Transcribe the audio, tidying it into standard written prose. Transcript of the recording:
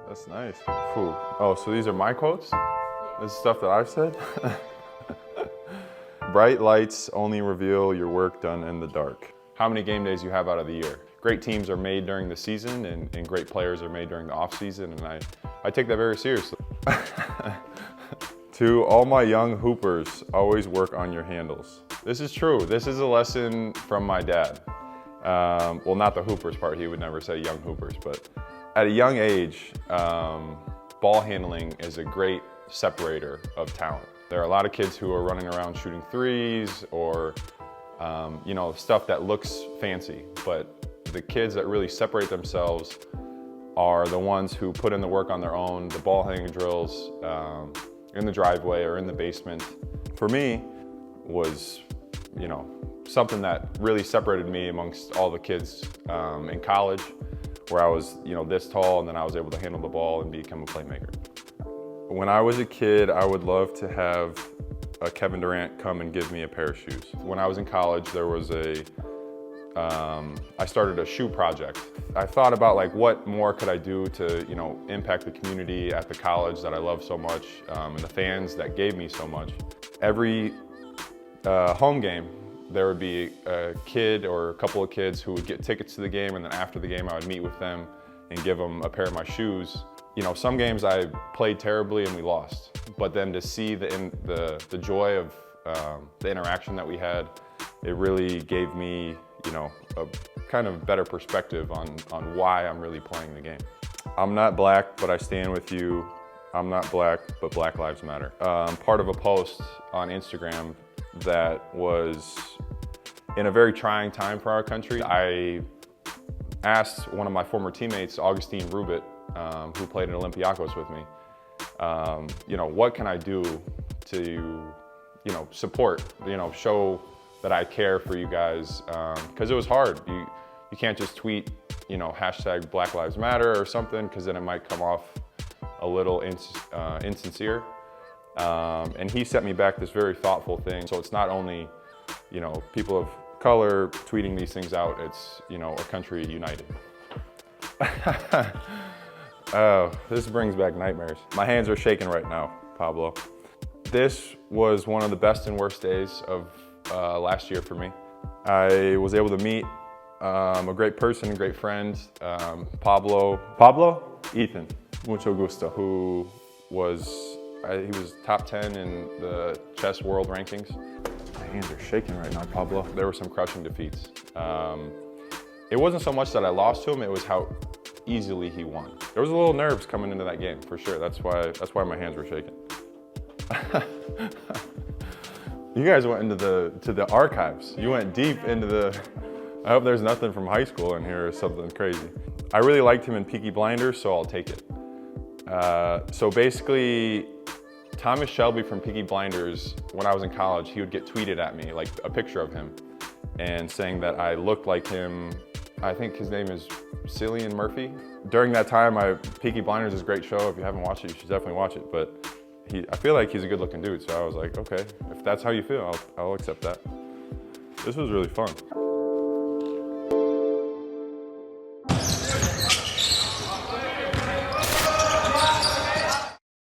That's nice. Ooh. Oh, so these are my quotes? This is stuff that I've said? Bright lights only reveal your work done in the dark. How many game days you have out of the year? Great teams are made during the season and great players are made during the off season, and I take that very seriously. To all my young hoopers, always work on your handles. This is true. This is a lesson from my dad. Well, not the hoopers part. He would never say young hoopers, but at a young age, ball handling is a great separator of talent. There are a lot of kids who are running around shooting threes or you know, stuff that looks fancy, but the kids that really separate themselves are the ones who put in the work on their own, the ball handling drills in the driveway or in the basement. For me, was, you know, something that really separated me amongst all the kids in college, where I was, you know, this tall, and then I was able to handle the ball and become a playmaker. When I was a kid, I would love to have a Kevin Durant come and give me a pair of shoes. When I was in college, there was I started a shoe project. I thought about like what more could I do to, you know, impact the community at the college that I love so much, and the fans that gave me so much. Every home game, there would be a kid or a couple of kids who would get tickets to the game, and then after the game I would meet with them and give them a pair of my shoes. You know, some games I played terribly and we lost, but then to see the joy of the interaction that we had, it really gave me, you know, a kind of better perspective on why I'm really playing the game. I'm not black, but I stand with you. I'm not black, but Black Lives Matter. Part of a post on Instagram that was in a very trying time for our country. I asked one of my former teammates, Augustine Rubit, who played in Olympiacos with me, you know, what can I do to, you know, support, you know, show that I care for you guys, because it was hard. You can't just tweet, you know, hashtag Black Lives Matter or something, because then it might come off a little insincere. And he sent me back this very thoughtful thing. So it's not only, you know, people of color tweeting these things out, it's, you know, a country united. Oh, this brings back nightmares. My hands are shaking right now, Pablo. This was one of the best and worst days of last year for me. I was able to meet a great person, a great friend, Pablo? Ethan, mucho gusto, who was, he was top 10 in the chess world rankings. My hands are shaking right now, Pablo. There were some crushing defeats. It wasn't so much that I lost to him, it was how easily he won. There was a little nerves coming into that game, for sure. That's why my hands were shaking. You guys went into the archives. You went deep into the, I hope there's nothing from high school in here or something crazy. I really liked him in Peaky Blinders, so I'll take it. So basically, Thomas Shelby from Peaky Blinders, when I was in college, he would get tweeted at me, like a picture of him, and saying that I looked like him. I think his name is Cillian Murphy. During that time, Peaky Blinders is a great show. If you haven't watched it, you should definitely watch it. But I feel like he's a good looking dude, so I was like, okay, if that's how you feel, I'll accept that. This was really fun.